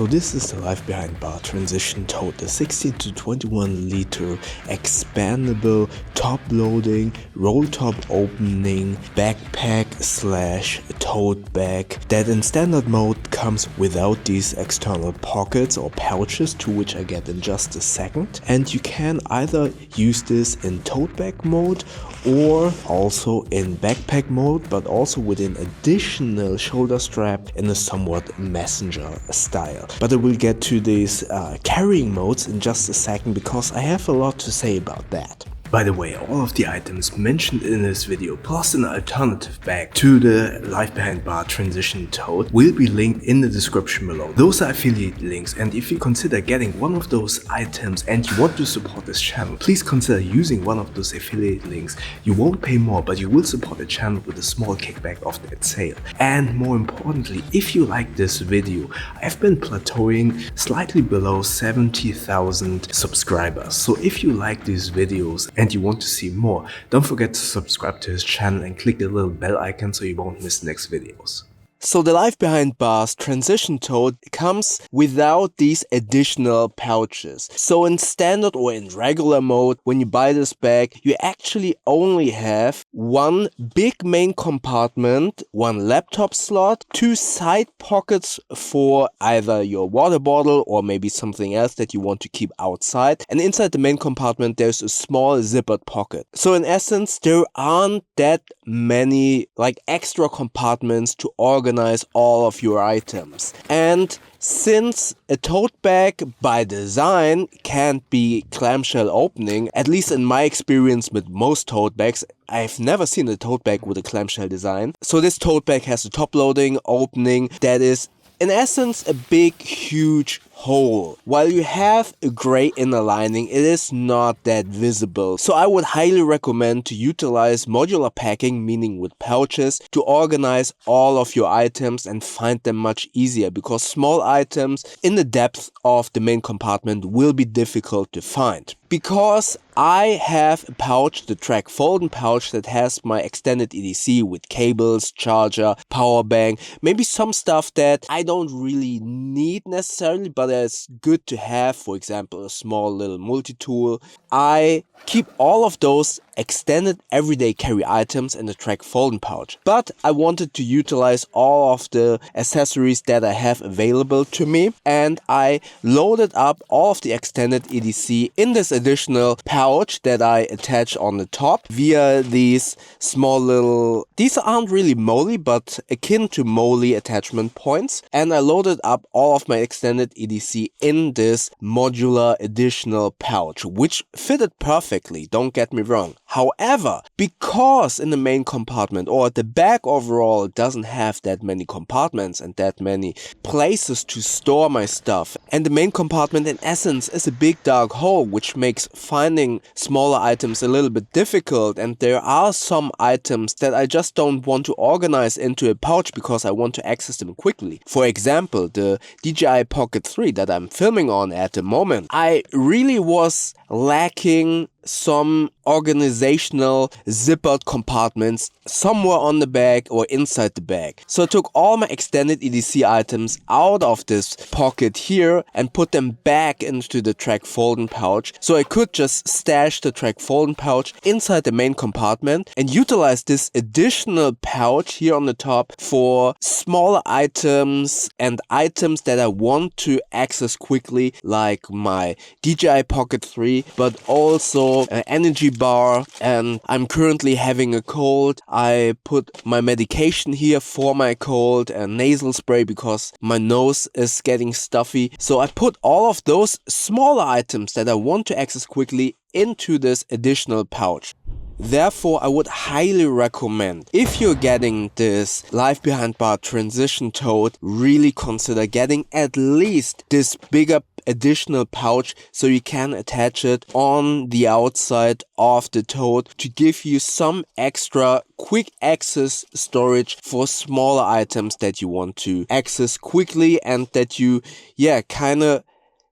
So this is the life behind bar transition tote, the 16 to 21 liter expandable top loading, roll top opening backpack slash tote bag that in standard mode comes without these external pockets or pouches, to which I get in just a second. And you can either use this in tote bag mode or also in backpack mode, but also with an additional shoulder strap in a somewhat messenger style. But I will get to these carrying modes in just a second because I have a lot to say about that. By the way, all of the items mentioned in this video, plus an alternative bag to the Life Behind Bar transition tote, will be linked in the description below. Those are affiliate links, and if you consider getting one of those items and you want to support this channel, please consider using one of those affiliate links. You won't pay more, but you will support the channel with a small kickback of that sale. And more importantly, if you like this video, I've been plateauing slightly below 70,000 subscribers. So if you like these videos and you want to see more, don't forget to subscribe to his channel and click the little bell icon so you won't miss next videos. So the Life Behind Bar's transition tote comes without these additional pouches. So in standard or in regular mode, when you buy this bag, you actually only have one big main compartment, one laptop slot, two side pockets for either your water bottle or maybe something else that you want to keep outside. And inside the main compartment, there's a small zippered pocket. So in essence, there aren't that many extra compartments to organize all of your items. And since a tote bag by design can't be clamshell opening, at least in my experience with most tote bags, I've never seen a tote bag with a clamshell design. So this tote bag has a top loading opening that is in essence a big huge hole. While you have a gray inner lining, it is not that visible. So I would highly recommend to utilize modular packing, meaning with pouches, to organize all of your items and find them much easier, because small items in the depth of the main compartment will be difficult to find. Because I have a pouch, the track folding pouch, that has my extended EDC with cables, charger, power bank, maybe some stuff that I don't really need necessarily, but it's good to have, for example, a small little multi-tool. I keep all of those extended everyday carry items in the track folding pouch. But I wanted to utilize all of the accessories that I have available to me, and I loaded up all of the extended EDC in this additional pouch that I attach on the top via these small little, these aren't really moly, but akin to moly attachment points. And I loaded up all of my extended EDC in this modular additional pouch, which fitted perfectly, don't get me wrong. However, because in the main compartment or the bag overall doesn't have that many compartments and that many places to store my stuff, and the main compartment in essence is a big dark hole, which makes finding smaller items a little bit difficult, and there are some items that I just don't want to organize into a pouch because I want to access them quickly. For example, the DJI Pocket 3 that I'm filming on at the moment, I really was lacking some organizational zippered compartments somewhere on the bag or inside the bag. So I took all my extended EDC items out of this pocket here and put them back into the track folding pouch, so I could just stash the track folding pouch inside the main compartment and utilize this additional pouch here on the top for smaller items and items that I want to access quickly, like my DJI Pocket 3, but also an energy bar. And I'm currently having a cold. I put my medication here for my cold and nasal spray because my nose is getting stuffy. So I put all of those smaller items that I want to access quickly into this additional pouch. Therefore, I would highly recommend, if you're getting this Life Behind Bar transition tote, really consider getting at least this bigger additional pouch so you can attach it on the outside of the tote to give you some extra quick access storage for smaller items that you want to access quickly and that you kind of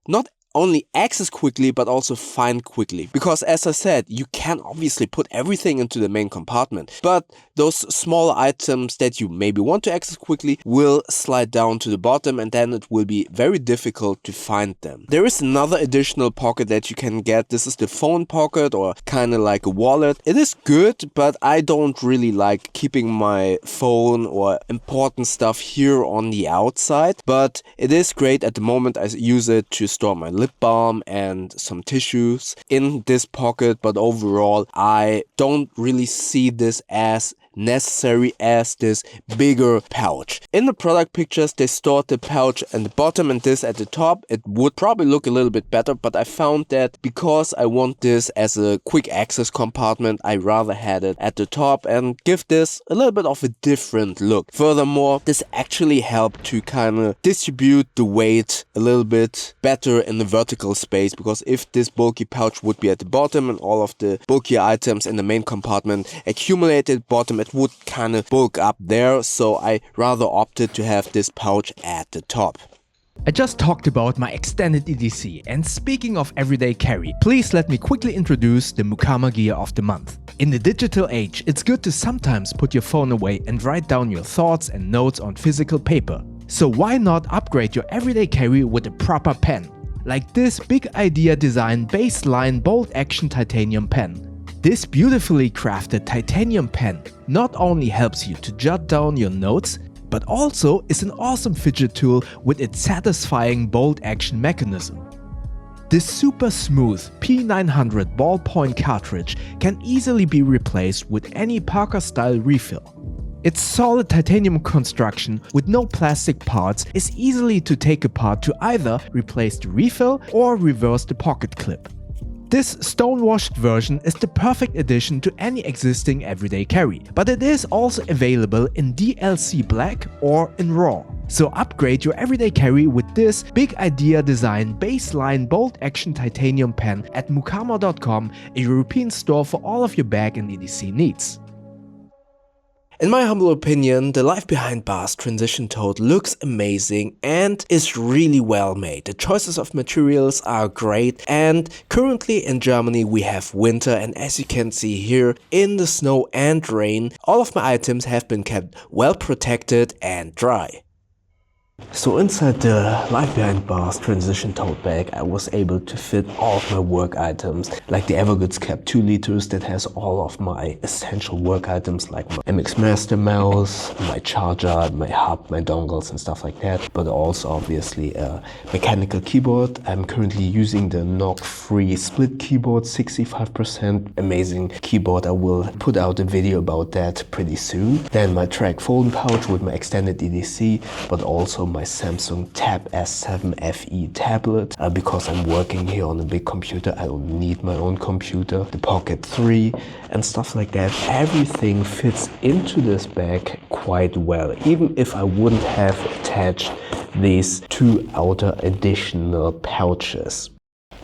not only access quickly but also find quickly. Because as I said, you can obviously put everything into the main compartment, but those smaller items that you maybe want to access quickly will slide down to the bottom, and then it will be very difficult to find them. There is another additional pocket that you can get. This is the phone pocket, or kind of like a wallet. It is good, but I don't really like keeping my phone or important stuff here on the outside, but it is great. At the moment I use it to store my lip balm and some tissues in this pocket, but overall I don't really see this as necessary as this bigger pouch. In the product pictures they stored the pouch at the bottom and this at the top. It would probably look a little bit better, but I found that because I want this as a quick access compartment, I rather had it at the top and give this a little bit of a different look. Furthermore, this actually helped to kind of distribute the weight a little bit better in the vertical space, because if this bulky pouch would be at the bottom and all of the bulky items in the main compartment accumulated bottom, it would kind of bulk up there, so I rather opted to have this pouch at the top. I just talked about my extended EDC, and speaking of everyday carry, please let me quickly introduce the Mukama gear of the month. In the digital age, it's good to sometimes put your phone away and write down your thoughts and notes on physical paper. So why not upgrade your everyday carry with a proper pen? Like this big idea design baseline bolt action titanium pen. This beautifully crafted titanium pen not only helps you to jot down your notes, but also is an awesome fidget tool with its satisfying bolt action mechanism. This super smooth P900 ballpoint cartridge can easily be replaced with any Parker style refill. Its solid titanium construction with no plastic parts is easily to take apart to either replace the refill or reverse the pocket clip. This stone-washed version is the perfect addition to any existing everyday carry, but it is also available in DLC Black or in Raw. So upgrade your everyday carry with this big idea design baseline bolt action titanium pen at Mukama.com, a European store for all of your bag and EDC needs. In my humble opinion, the Life Behind Bars transition tote looks amazing and is really well made. The choices of materials are great, and currently in Germany we have winter, and as you can see here, in the snow and rain, all of my items have been kept well protected and dry. So inside the Life Behind Bars transition tote bag, I was able to fit all of my work items, like the Evergoods cap 2 liters that has all of my essential work items like my MX Master mouse, my charger, my hub, my dongles and stuff like that, but also obviously a mechanical keyboard. I'm currently using the knock-free split keyboard, 65% amazing keyboard. I will put out a video about that pretty soon. Then my track phone pouch with my extended EDC, but also my Samsung Tab S7 FE tablet. Because I'm working here on a big computer, I don't need my own computer. The Pocket 3 and stuff like that. Everything fits into this bag quite well, even if I wouldn't have attached these two outer additional pouches.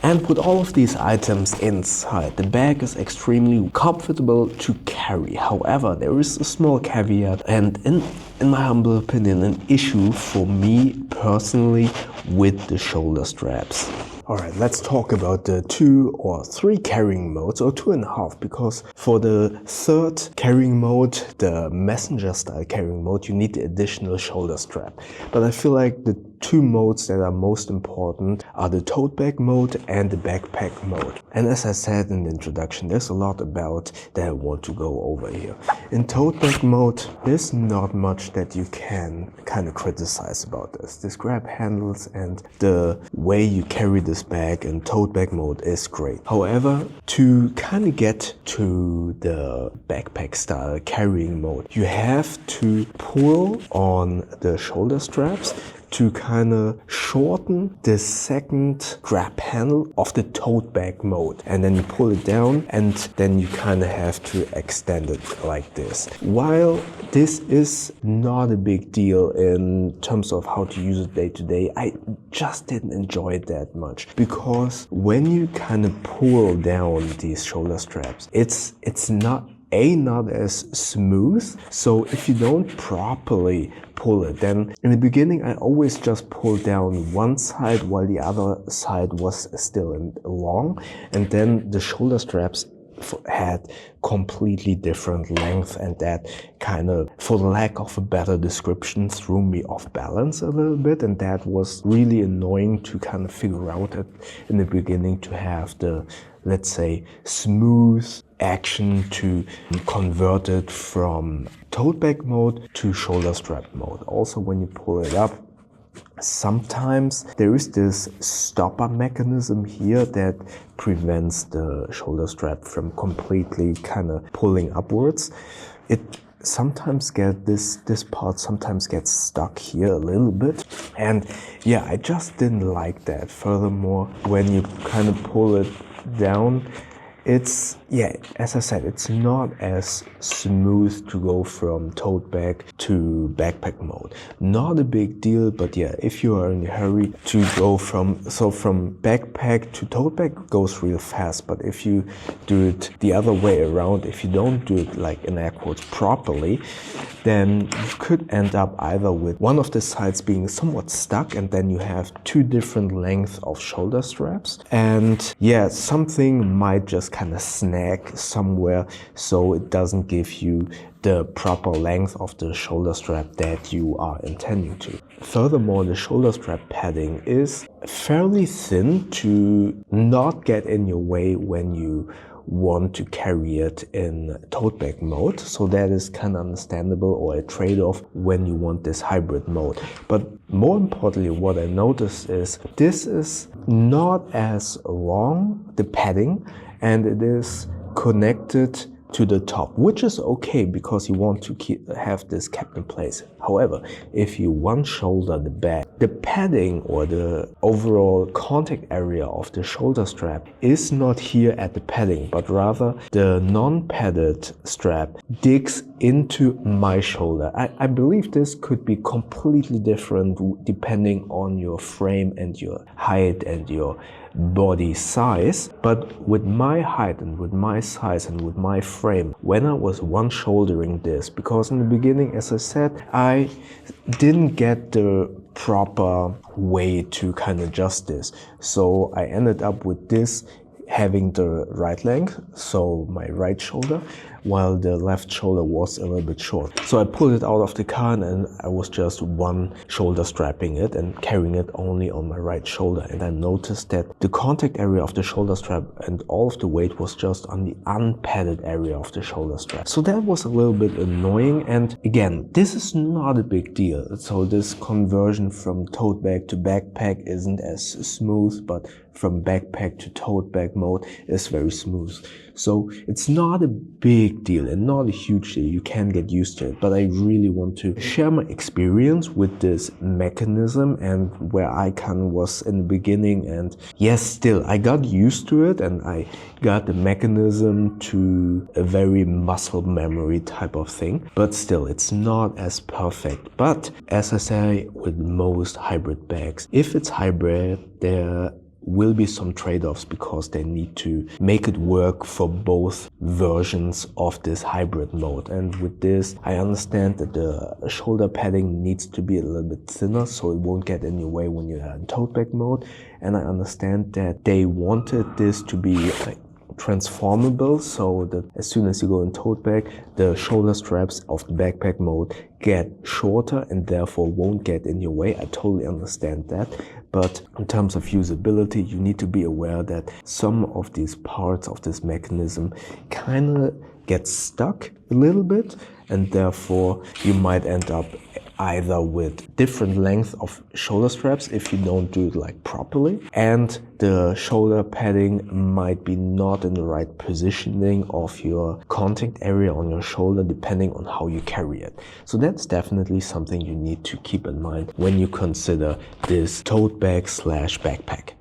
And with all of these items inside, the bag is extremely comfortable to carry. However, there is a small caveat, and in my humble opinion, an issue for me personally with the shoulder straps. Alright, let's talk about the 2 or 3 carrying modes, or 2.5, because for the third carrying mode, the messenger style carrying mode, you need the additional shoulder strap. But I feel like the 2 modes that are most important are the tote bag mode and the backpack mode. And as I said in the introduction, there's a lot about that I want to go over here. In tote bag mode, there's not much that you can kind of criticize about this. This grab handles and the way you carry this bag in tote bag mode is great. However, to kind of get to the backpack style carrying mode, you have to pull on the shoulder straps to kind of shorten the second grab handle of the tote bag mode, and then you pull it down and then you kind of have to extend it like this. While this is not a big deal in terms of how to use it day to day, I just didn't enjoy it that much, because when you kind of pull down these shoulder straps, it's not not as smooth. So if you don't properly pull it, then in the beginning I always just pulled down one side while the other side was still long, and then the shoulder straps had completely different length, and that kind of, for the lack of a better description, threw me off balance a little bit, and that was really annoying to kind of figure out in the beginning, to have the, let's say, smooth action to convert it from tote bag mode to shoulder strap mode. Also, when you pull it up, sometimes there is this stopper mechanism here that prevents the shoulder strap from completely kind of pulling upwards. It sometimes this part sometimes gets stuck here a little bit, and yeah, I just didn't like that. Furthermore, when you kind of pull it down, it's, yeah, as I said, it's not as smooth to go from tote bag to backpack mode. Not a big deal, but yeah, if you are in a hurry to go from backpack to tote bag, it goes real fast. But if you do it the other way around, if you don't do it, like, in air quotes, properly, then you could end up either with one of the sides being somewhat stuck, and then you have two different lengths of shoulder straps, and yeah, something might just kind of snag somewhere, so it doesn't give you the proper length of the shoulder strap that you are intending to. Furthermore, the shoulder strap padding is fairly thin to not get in your way when you want to carry it in tote bag mode, so that is kind of understandable, or a trade-off when you want this hybrid mode. But more importantly, what I noticed is this is not as long, the padding, and it is connected to the top, which is okay because you want to have this kept in place. However, if you one shoulder the bag, the padding or the overall contact area of the shoulder strap is not here at the padding, but rather the non-padded strap digs into my shoulder. I believe this could be completely different depending on your frame and your height and your body size, but with my height and with my size and with my frame, when I was one shouldering this, because in the beginning, as I said, I didn't get the proper way to kind of adjust this, so I ended up with this having the right length, so my right shoulder, while the left shoulder was a little bit short. So I pulled it out of the car, and I was just one shoulder strapping it and carrying it only on my right shoulder. And I noticed that the contact area of the shoulder strap and all of the weight was just on the unpadded area of the shoulder strap. So that was a little bit annoying. And again, this is not a big deal. So this conversion from tote bag to backpack isn't as smooth, but from backpack to tote bag mode is very smooth. So it's not a big deal and not a huge deal. You can get used to it, but I really want to share my experience with this mechanism and where I kind of was in the beginning. And yes, still I got used to it, and I got the mechanism to a very muscle memory type of thing, but still it's not as perfect. But as I say with most hybrid bags, if it's hybrid, there will be some trade-offs because they need to make it work for both versions of this hybrid mode. And with this, I understand that the shoulder padding needs to be a little bit thinner so it won't get in your way when you're in tote bag mode. And I understand that they wanted this to be transformable, so that as soon as you go in tote bag, the shoulder straps of the backpack mode get shorter and therefore won't get in your way. I totally understand that. But in terms of usability, you need to be aware that some of these parts of this mechanism kind of get stuck a little bit, and therefore you might end up either with different length of shoulder straps if you don't do it like properly, and the shoulder padding might be not in the right positioning of your contact area on your shoulder depending on how you carry it. So that's definitely something you need to keep in mind when you consider this tote bag slash backpack.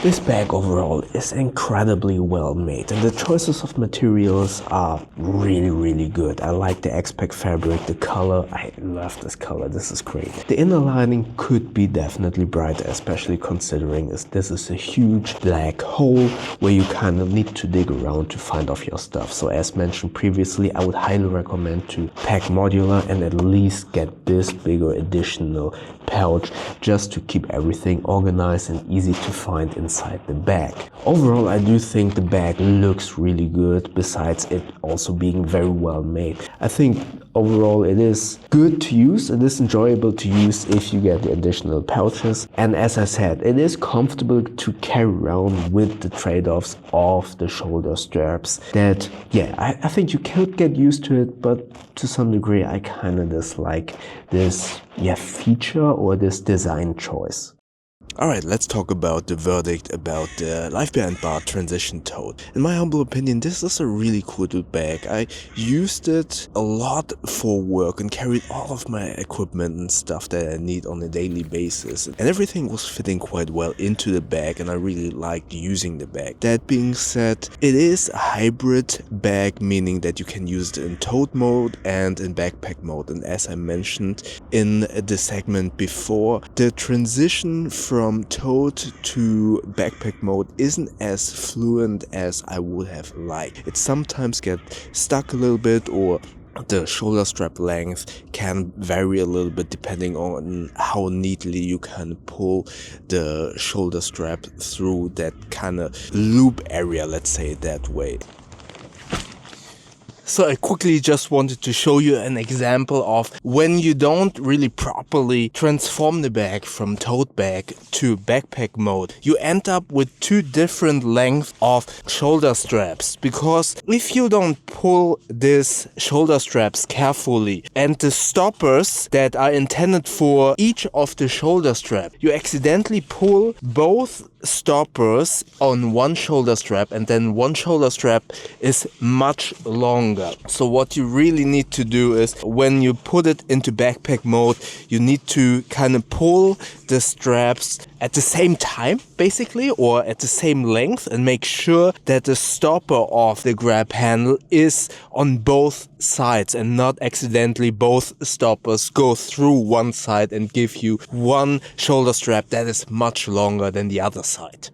This bag overall is incredibly well made, and the choices of materials are really good. I like the X-Pack fabric, the color, I love this color, this is great. The inner lining could be definitely brighter, especially considering this is a huge black hole where you kind of need to dig around to find off your stuff. So as mentioned previously, I would highly recommend to pack modular and at least get this bigger additional pouch just to keep everything organized and easy to find inside the bag. Overall, I do think the bag looks really good, besides it also being very well made. I think overall it is good to use, it is enjoyable to use if you get the additional pouches, and as I said, it is comfortable to carry around with the trade-offs of the shoulder straps that, yeah, I think you could get used to it, but to some degree I kind of dislike this feature or this design choice. Alright, let's talk about the verdict about the Life Behind Bar Transition Tote. In my humble opinion, this is a really cool tote bag. I used it a lot for work and carried all of my equipment and stuff that I need on a daily basis. And everything was fitting quite well into the bag, and I really liked using the bag. That being said, it is a hybrid bag, meaning that you can use it in tote mode and in backpack mode. And as I mentioned in the segment before, the transition from tote to backpack mode isn't as fluent as I would have liked. It sometimes gets stuck a little bit, or the shoulder strap length can vary a little bit depending on how neatly you can pull the shoulder strap through that kind of loop area, let's say it that way. So I quickly just wanted to show you an example of when you don't really properly transform the bag from tote bag to backpack mode, you end up with two different lengths of shoulder straps, because if you don't pull these shoulder straps carefully and the stoppers that are intended for each of the shoulder strap, you accidentally pull both stoppers on one shoulder strap, and then one shoulder strap is much longer. So what you really need to do is, when you put it into backpack mode, you need to kind of pull the straps at the same time, basically, or at the same length, and make sure that the stopper of the grab handle is on both sides and not accidentally both stoppers go through one side and give you one shoulder strap that is much longer than the other side.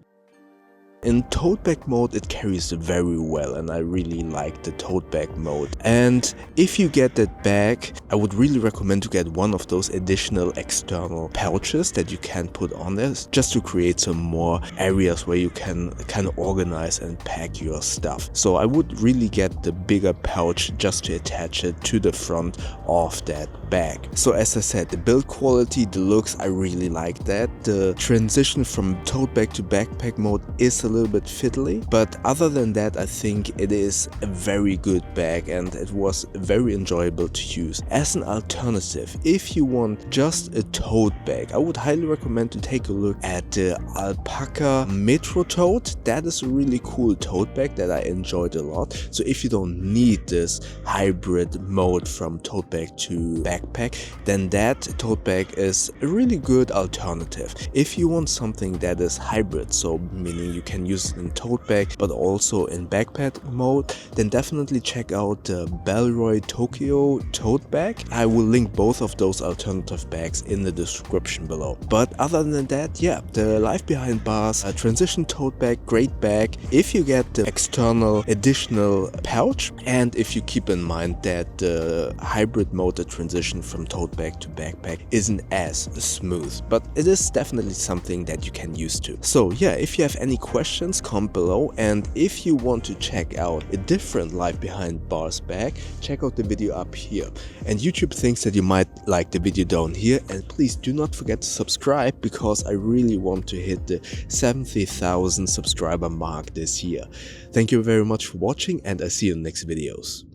In tote bag mode it carries very well, and I really like the tote bag mode. And if you get that bag, I would really recommend to get one of those additional external pouches that you can put on there, just to create some more areas where you can kind of organize and pack your stuff. So I would really get the bigger pouch just to attach it to the front of that bag. So as I said, the build quality, the looks, I really like that. The transition from tote bag to backpack mode is a little bit fiddly, but other than that, I think it is a very good bag and it was very enjoyable to use. As an alternative, if you want just a tote bag, I would highly recommend to take a look at the Alpaca Metro Tote. That is a really cool tote bag that I enjoyed a lot. So if you don't need this hybrid mode from tote bag to backpack, then that tote bag is a really good alternative. If you want something that is hybrid, so meaning you can use it in tote bag but also in backpack mode, then definitely check out the Bellroy Tokyo tote bag. I will link both of those alternative bags in the description below. But other than that, yeah, the Life Behind Bars transition tote bag, great bag if you get the external additional pouch, and if you keep in mind that the hybrid mode, the transition from tote bag to backpack, isn't as smooth, but it is definitely something that you can use to. So yeah, if you have any questions, comment below, and if you want to check out a different Life Behind Bars bag, check out the video up here. And YouTube thinks that you might like the video down here, and please do not forget to subscribe, because I really want to hit the 70,000 subscriber mark this year. Thank you very much for watching, and I see you in the next videos.